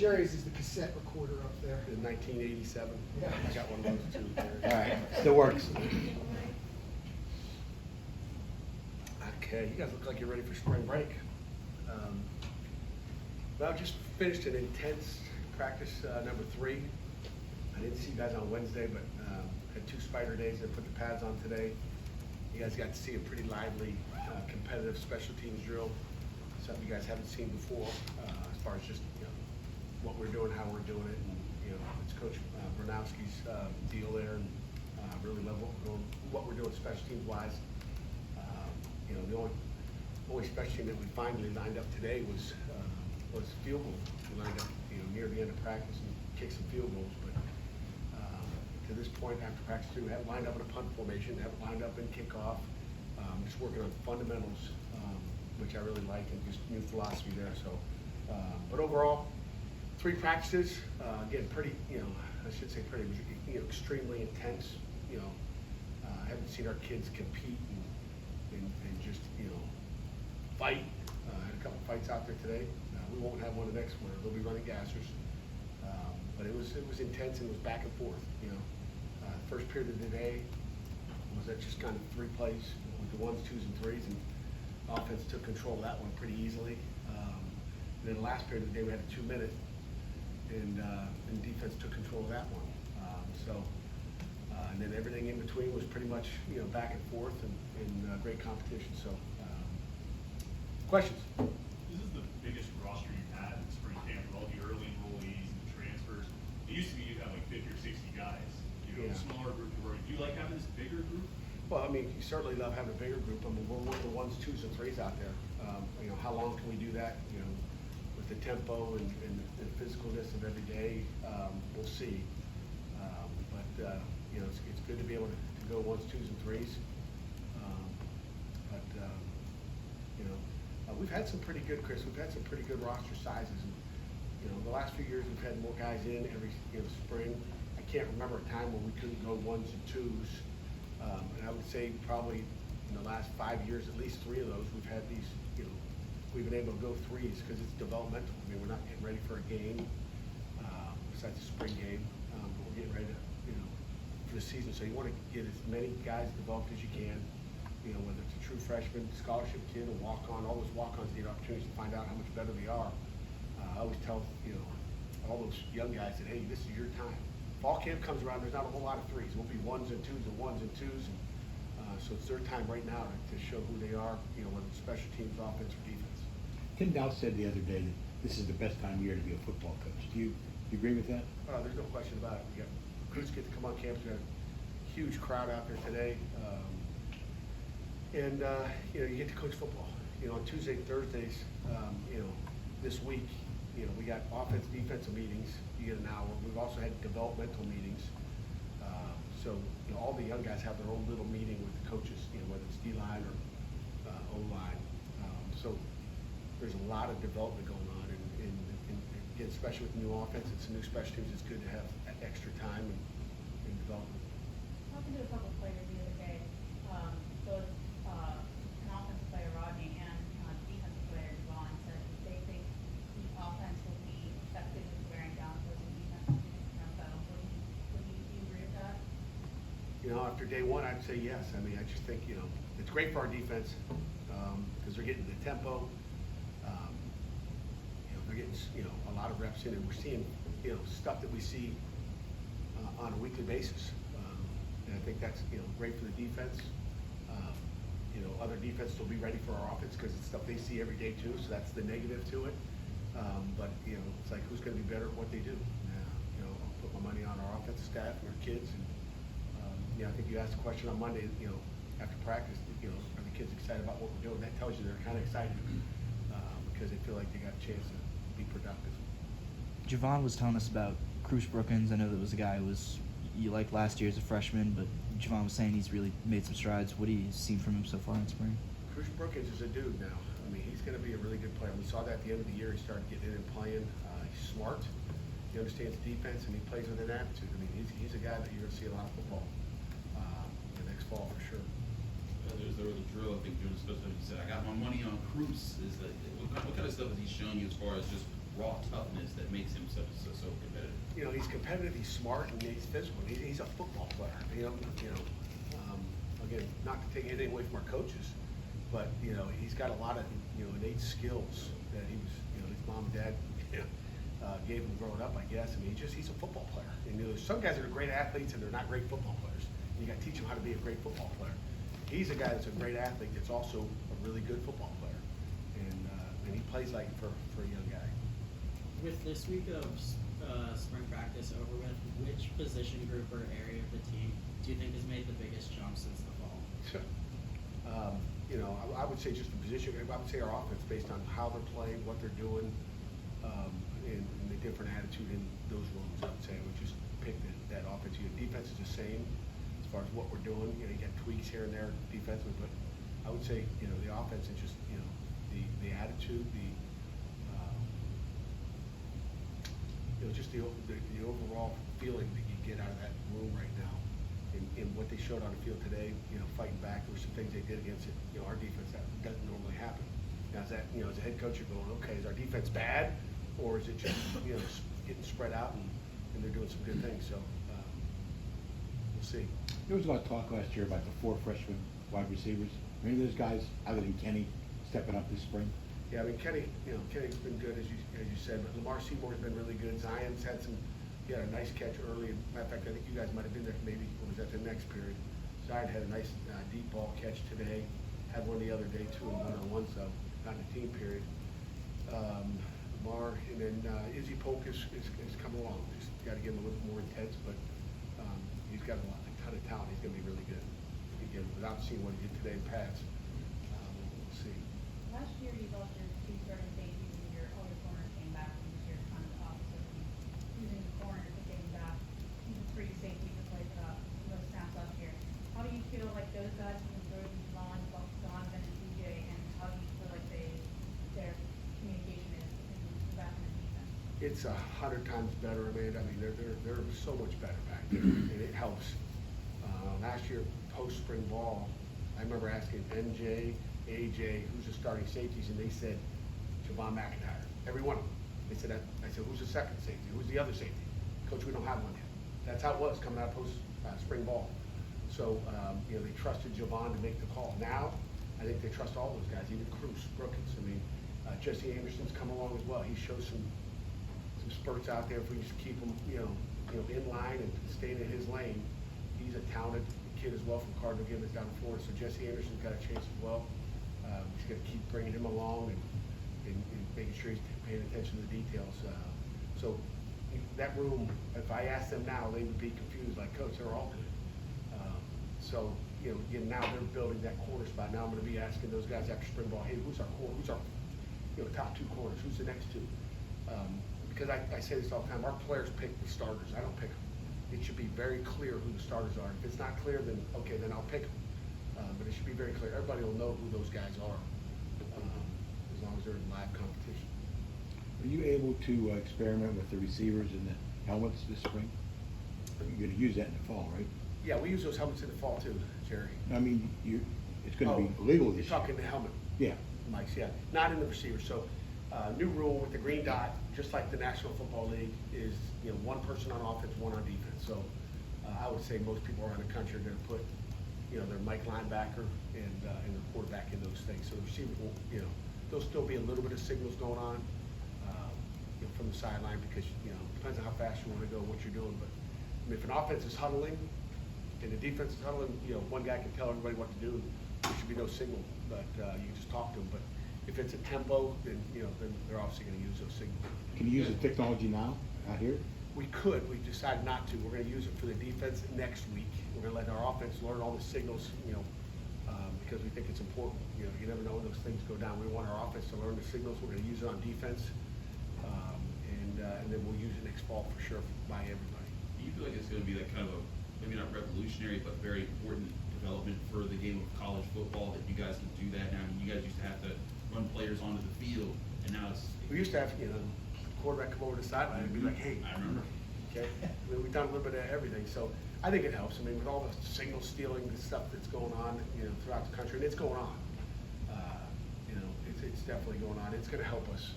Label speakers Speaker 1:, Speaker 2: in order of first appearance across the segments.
Speaker 1: Jerry's is the cassette recorder up there.
Speaker 2: In 1987.
Speaker 1: Yeah.
Speaker 2: I got one of those too.
Speaker 3: All right, still works.
Speaker 2: Okay, you guys look like you're ready for spring break. Well, just finished an intense practice number 3. I didn't see you guys on Wednesday, but had 2 spider days. I put the pads on today. You guys got to see a pretty lively, competitive special teams drill. Something you guys haven't seen before, as far as just what we're doing, how we're doing it, and it's Coach Bronowski's deal there, and really love what we're doing special teams wise. The only special team that we finally lined up today was field goal. We lined up near the end of practice and kicked some field goals, but to this point after practice 2, we haven't lined up in a punt formation, haven't lined up in kickoff. Just working on fundamentals, which I really like, and just new philosophy there. So, but overall, 3 practices. Again, pretty. I should say pretty. It was extremely intense. I haven't seen our kids compete and just fight. I had a couple fights out there today. We won't have one the next one. They'll be running gassers. But it was intense and it was back and forth. First period of the day was that just kind of 3 plays with the 1s, 2s, and 3s, and offense took control of that one pretty easily. And then the last period of the day we had a 2-minute, and defense took control of that one. And then everything in between was pretty much back and forth and great competition. So, questions?
Speaker 4: This is the biggest roster you've had in spring camp with all the early enrollees and transfers. It used to be you'd have like 50 or 60 guys,
Speaker 2: Yeah.
Speaker 4: a smaller group. Do you like having this bigger group?
Speaker 2: Well, I mean, you certainly love having a bigger group. I mean, we're one of the 1s, 2s, and 3s out there. How long can we do that? With the tempo and the physicalness of every day, we'll see. It's good to be able to go 1s, 2s, and 3s. We've had some pretty good, Chris. We've had some pretty good roster sizes. And, the last few years we've had more guys in every spring. I can't remember a time when we couldn't go 1s and 2s. And I would say probably in the last 5 years, at least 3 of those, we've had these, we've been able to go 3s because it's developmental. I mean, we're not getting ready for a game, besides the spring game, but we're getting ready to, for the season. So you want to get as many guys developed as you can, whether it's a true freshman, scholarship kid, a walk-on. All those walk-ons need opportunities to find out how much better they are. I always tell, all those young guys that, hey, this is your time. Fall camp comes around, there's not a whole lot of 3s. It won't be 1s and 2s and 1s and 2s. So it's their time right now to show who they are, whether it's special teams, offense, or defense.
Speaker 3: Tim Dow said the other day that this is the best time of year to be a football coach. Do you agree with that?
Speaker 2: There's no question about it. We got recruits get to come on campus. We got a huge crowd out there today. You get to coach football. On Tuesday and Thursdays, this week, we got offense, defensive meetings. You get an hour. We've also had developmental meetings. So all the young guys have their own little meeting with the coaches, whether it's D-line or O-line. So there's a lot of development going on, and again, especially with new offense and some new special teams, it's good to have extra time and development.
Speaker 5: Talking to a couple of players the other day, so it's an offensive player, Rodney, and a defensive player, Devon, said that they think the offense will be effective in wearing down for the defense. Would you agree with that?
Speaker 2: After day 1, I'd say yes. I mean, I just think, it's great for our defense because they're getting the tempo. They're getting, a lot of reps in, and we're seeing, stuff that we see on a weekly basis. And I think that's, great for the defense. Other defenses will be ready for our offense because it's stuff they see every day too, so that's the negative to it. But, it's like, who's going to be better at what they do? I'll put my money on our offensive staff and our kids. And, I think you asked a question on Monday, after practice, are the kids excited about what we're doing? That tells you they're kind of excited because they feel like they got a chance to be productive.
Speaker 6: Javon was telling us about Cruz Brookins. I know that was a guy who you liked last year as a freshman, but Javon was saying he's really made some strides. What have you seen from him so far in spring?
Speaker 2: Cruz Brookins is a dude now. I mean, he's going to be a really good player. We saw that at the end of the year. He started getting in and playing. He's smart. He understands defense, and he plays with an attitude. I mean, he's a guy that you're going to see a lot of football the next fall for sure.
Speaker 7: There was a drill, I think, during the special. He said, "I got my money on Cruz." What kind of stuff has he shown you as far as just raw toughness that makes him so competitive?
Speaker 2: You know, he's competitive, he's smart, and he's physical. He's a football player. Again, not to take anything away from our coaches, but he's got a lot of innate skills that he was his mom and dad gave him growing up, I guess. I mean, he's a football player. And there's some guys that are great athletes and they're not great football players. You got to teach them how to be a great football player. He's a guy that's a great athlete that's also a really good football player, and he plays like for a young guy.
Speaker 8: With this week of spring practice over with, which position group or area of the team do you think has made the biggest jump since the fall?
Speaker 2: I would say just the position. I would say our offense, based on how they're playing, what they're doing, and the different attitude in those rooms. I would say I would just pick that offense. Defense is the same as far as what we're doing. You got tweaks here and there defensively, but I would say the offense is just the attitude, just the overall feeling that you get out of that room right now. And what they showed on the field today, fighting back. There were some things they did against it. Our defense, that doesn't normally happen. Now, as a head coach, you're going, okay, is our defense bad, or is it just getting spread out and they're doing some good things? So we'll see.
Speaker 3: There was a lot of talk last year about the 4 freshman wide receivers. Any of those guys, other than Kenny, stepping up this spring?
Speaker 2: Yeah, I mean, Kenny's been good, as you said, but Lamar Seymour's been really good. Zion's had he had a nice catch early. Matter of fact, I think you guys might have been there maybe, or was that the next period? Zion had a nice deep ball catch today. Had one the other day, too, in one-on-one, so not in the team period. Lamar, and then Izzy Polk is coming along. Just got to get him a little more intense, but he's got a ton of talent. He's going to be really good. Again, without seeing what he did today in pads, we'll see.
Speaker 5: Last year, you lost your 2 starting safeties and all your corners came back, and this year it's kind of the opposite. Using the corners to getting back, even 3 safeties to play those snaps last year. How do you feel like those guys can improve Donovan and DJ, and how do you feel like their communication is back in the defense?
Speaker 2: It's 100 times better, Amanda. I mean, they're so much better back there, and it helps. Last year, post-spring ball, I remember asking MJ, AJ, who's the starting safeties, and they said Javon McIntyre. Every one of them. They said that. I said, who's the second safety? Who's the other safety? Coach, we don't have one yet. That's how it was coming out of post-spring ball. So, they trusted Javon to make the call. Now, I think they trust all those guys, even Cruz, Brookins. I mean, Jesse Anderson's come along as well. He shows some spurts out there if we just keep him, in line and staying in his lane. He's a talented kid as well from Cardinal Gibbons down in Florida. So Jesse Anderson's got a chance as well. We just got to keep bringing him along and making sure he's paying attention to the details. So that room, if I asked them now, they would be confused. Like, Coach, they're all good. Again, now they're building that corner spot. Now I'm going to be asking those guys after spring ball, hey, who's our corner? Who's our top 2 corners? Who's the next 2? Because I say this all the time, our players pick the starters. I don't pick them. It should be very clear who the starters are. If it's not clear, then okay, then I'll pick them. But it should be very clear. Everybody will know who those guys are, as long as they're in live competition.
Speaker 3: Are you able to experiment with the receivers and the helmets this spring? You're going to use that in the fall, right?
Speaker 2: Yeah, we use those helmets in the fall too, Jerry.
Speaker 3: I mean, it's going to be illegal this
Speaker 2: You're talking
Speaker 3: year.
Speaker 2: the helmet.
Speaker 3: Yeah.
Speaker 2: Mics, yeah, not in the receiver. So, new rule with the green dot, just like the National Football League, is 1 person on offense, 1 on defense. So, I would say most people around the country are going to put, their Mike linebacker and their quarterback in those things. So the receiver will, there'll still be a little bit of signals going on, from the sideline because depends on how fast you want to go, what you're doing. But I mean, if an offense is huddling and the defense is huddling, one guy can tell everybody what to do. There should be no signal, but you can just talk to them. But if it's a tempo, then then they're obviously going to use those signals.
Speaker 3: Can you use the technology now out here?
Speaker 2: We could. We decided not to. We're going to use it for the defense next week. We're going to let our offense learn all the signals, because we think it's important. You never know when those things go down. We want our offense to learn the signals. We're going to use it on defense, and then we'll use it next fall for sure by everybody.
Speaker 7: Do you feel like it's going to be like kind of a, maybe not revolutionary, but very important development for the game of college football that you guys can do that now? I mean, you guys used to have to run players onto the field, and now it's...
Speaker 2: We used to have, quarterback come over the sideline and be like, hey.
Speaker 7: I remember.
Speaker 2: Okay, we've done a little bit of everything, so I think it helps. I mean, with all the signal stealing, the stuff that's going on, throughout the country, and it's going on. It's definitely going on. It's going to help us.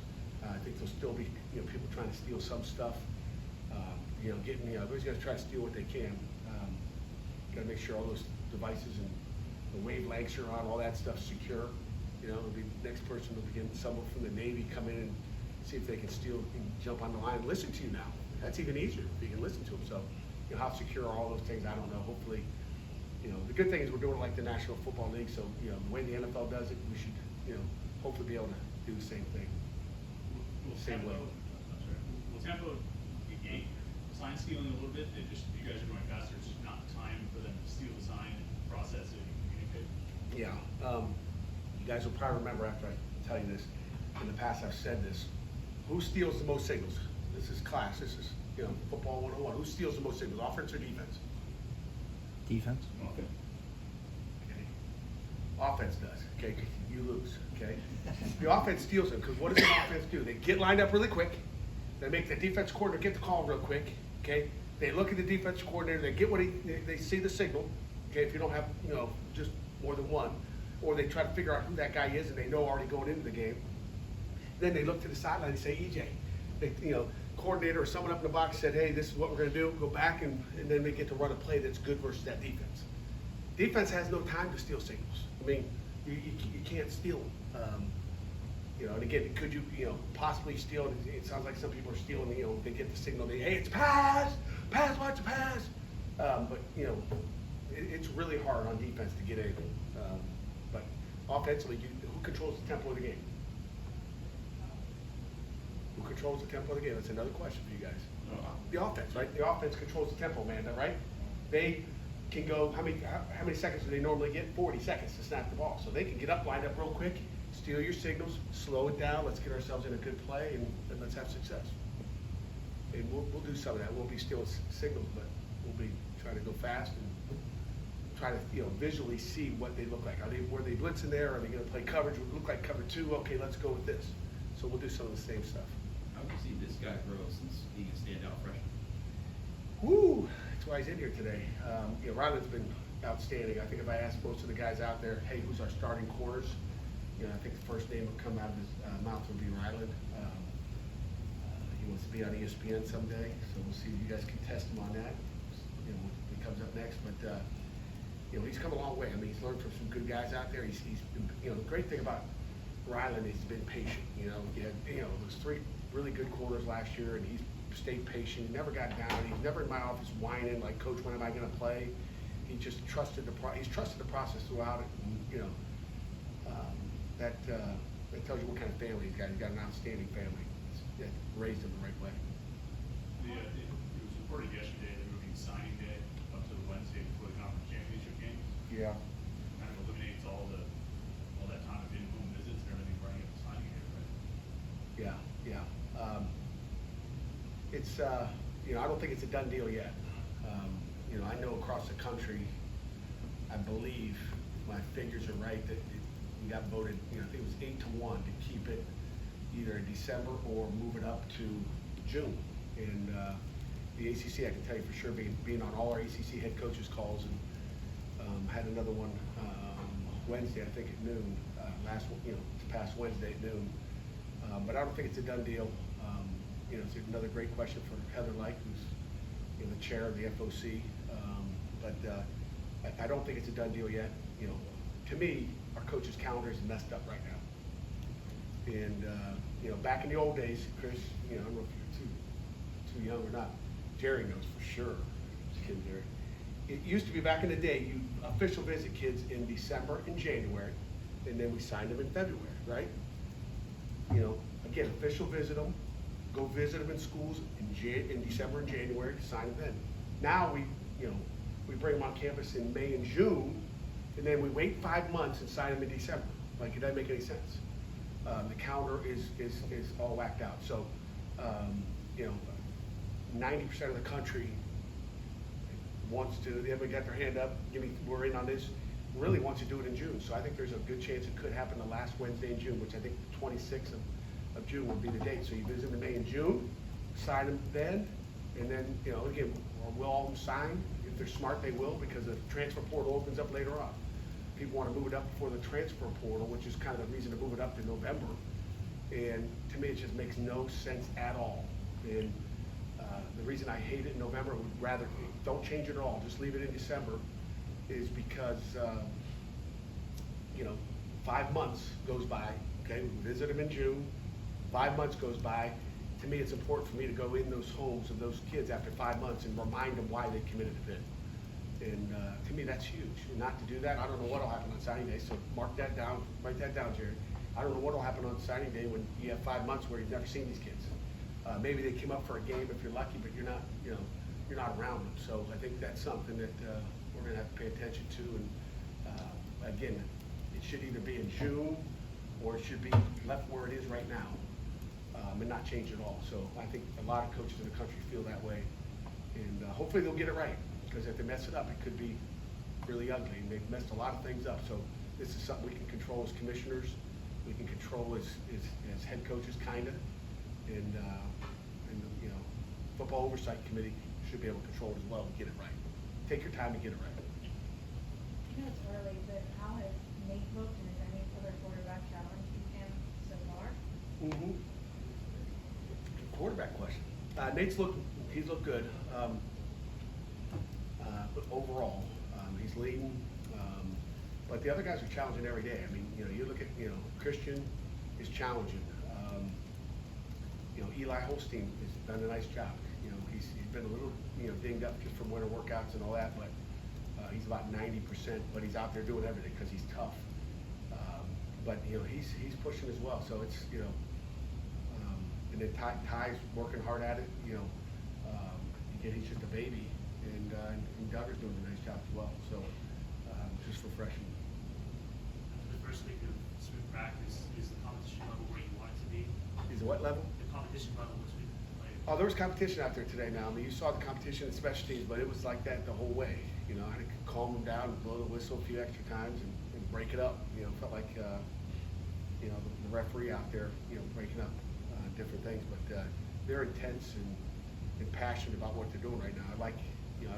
Speaker 2: I think there'll still be, people trying to steal some stuff. Everybody's gonna try to steal what they can. Gotta make sure all those devices and the wavelengths are on, all that stuff's secure. The next person will begin, someone from the Navy come in and see if they can steal and jump on the line and listen to you now. That's even easier if you can listen to them. So, how secure are all those things? I don't know. Hopefully, the good thing is we're doing it like the National Football League. So, the way the NFL does it, we should, hopefully be able to do the same thing. Same way.
Speaker 4: Will Tampa gain sign stealing a little bit? You guys are going faster. It's just not time for them to steal the sign and process it and communicate.
Speaker 2: Yeah. You guys will probably remember after I tell you this. In the past, I've said this. Who steals the most signals? This is class. This is, football 101. Who steals the most signals, offense or defense?
Speaker 6: Defense.
Speaker 2: Okay. Offense does. Okay, you lose. Okay. The offense steals them because what does the offense do? They get lined up really quick. They make the defense coordinator get the call real quick. Okay. They look at the defense coordinator. They get they see the signal. Okay. If you don't have just more than one, or they try to figure out who that guy is and they know already going into the game. Then they look to the sideline and say, EJ, coordinator or someone up in the box said, hey, this is what we're going to do. Go back and then they get to run a play that's good versus that defense. Defense has no time to steal signals. I mean, you can't steal them. And again, could you possibly steal? It sounds like some people are stealing. They get the signal. Hey, it's pass, watch the pass. But it's really hard on defense to get anything. But offensively, who controls the tempo of the game? Who controls the tempo of the game? That's another question for you guys. The offense, right? The offense controls the tempo, man. Right? They can go. How many seconds do they normally get? 40 seconds to snap the ball. So they can get up, lined up real quick, steal your signals, slow it down. Let's get ourselves in a good play, and let's have success. And we'll do some of that. We'll be stealing signals, but we'll be trying to go fast and try to visually see what they look like. Were they blitzing there? Are they going to play coverage? Would it look like cover 2? Okay, let's go with this. So we'll do some of the same stuff.
Speaker 7: How have you seen this guy grow since being a standout freshman?
Speaker 2: Woo! That's why he's in here today. Ryland's been outstanding. I think if I asked most of the guys out there, hey, who's our starting corners? I think the first name would come out of his mouth would be Ryland. He wants to be on ESPN someday, so we'll see if you guys can test him on that. When he comes up next, but he's come a long way. I mean, he's learned from some good guys out there. He's been, the great thing about Ryland is he's been patient. He had, those 3 really good quarters last year, and he's stayed patient. He never got down. He's never in my office whining like, Coach, when am I going to play? He just trusted he's trusted the process throughout it. And, that tells you what kind of family he's got. He's got an outstanding family that raised him the right way.
Speaker 4: It was reported yesterday they're moving signing day up to the Wednesday before the conference championship game.
Speaker 2: Yeah.
Speaker 4: Kind of eliminates all that time of in-home visits and everything running up to signing day, right?
Speaker 2: Yeah. It's I don't think it's a done deal yet. I know across the country, I believe if my figures are right that we got voted. I think it was 8-1 to keep it either in December or move it up to June. And the ACC, I can tell you for sure, being on all our ACC head coaches calls, and had another one Wednesday, I think at noon. This past Wednesday at noon. But I don't think it's a done deal. It's another great question for Heather Like, who's the chair of the FOC. But I don't think it's a done deal yet. To me, our coaches' calendar is messed up right now. And back in the old days, Chris, I don't know if you're too young or not. Jerry knows for sure. Just kidding, Jerry. It used to be back in the day, you official visit kids in December and January, and then we signed them in February, right? Again, official visit them, go visit them in schools in December and January, sign them then. Now we bring them on campus in May and June, and then we wait 5 months and sign them in December. Like, it doesn't make any sense. The calendar is all whacked out. So, 90% of the country wants to, everybody got their hand up, we're in on this, really wants to do it in June. So I think there's a good chance it could happen the last Wednesday in June, which I think the 26th of June would be the date. So you visit them in May and June, sign them then, and then, again, we'll all sign. If they're smart, they will, because the transfer portal opens up later on. People want to move it up before the transfer portal, which is kind of the reason to move it up to November. And to me, it just makes no sense at all. And the reason I hate it in November, would rather, don't change it at all, just leave it in December, is because, 5 months goes by, okay, we visit them in June, 5 months goes by. To me, it's important for me to go in those homes of those kids after 5 months and remind them why they committed to Pitt. And to me, that's huge. And not to do that, I don't know what'll happen on signing day, so mark that down, write that down, Jerry. I don't know what'll happen on signing day when you have 5 months where you've never seen these kids. Maybe they came up for a game if you're lucky, but you're not, you're not around them. So I think that's something that we're gonna have to pay attention to. And again, it should either be in June or it should be left where it is right now, and not change at all. So I think a lot of coaches in the country feel that way, and hopefully they'll get it right, because if they mess it up, it could be really ugly, and they've messed a lot of things up. So this is something we can control as commissioners, we can control as head coaches, kinda, and football oversight committee should be able to control it as well and get it right. Take your time and get it right.
Speaker 5: I know it's early, but how has Nate looked, and has any other quarterback challenged him so far?
Speaker 2: Mm-hmm. Quarterback question. He's looked good. But overall, he's leading. But the other guys are challenging every day. I mean, you look at, Christian is challenging. Eli Holstein has done a nice job. He's been a little, dinged up just from winter workouts and all that, but he's about 90%, but he's out there doing everything because he's tough. But he's pushing as well. So it's and then Ty's working hard at it. Again, he's just a baby, and Duggar's doing a nice job as well. So just refreshing.
Speaker 9: The first week of spring practice, is the competition level where you want it to be?
Speaker 2: Is it what level?
Speaker 9: The competition level this week.
Speaker 2: Oh, there was competition out there today now. I mean, you saw the competition in special teams, but it was like that the whole way. I had to calm them down and blow the whistle a few extra times and break it up. Felt like, the referee out there, breaking up different things. But they're intense and passionate about what they're doing right now. I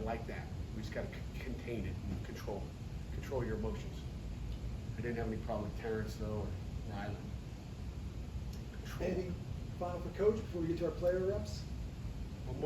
Speaker 2: like that. We just got to contain it and control your emotions. I didn't have any problem with Terrence, though, or Ryland. Control.
Speaker 1: Anything final for Coach before we get to our player reps?
Speaker 2: Well,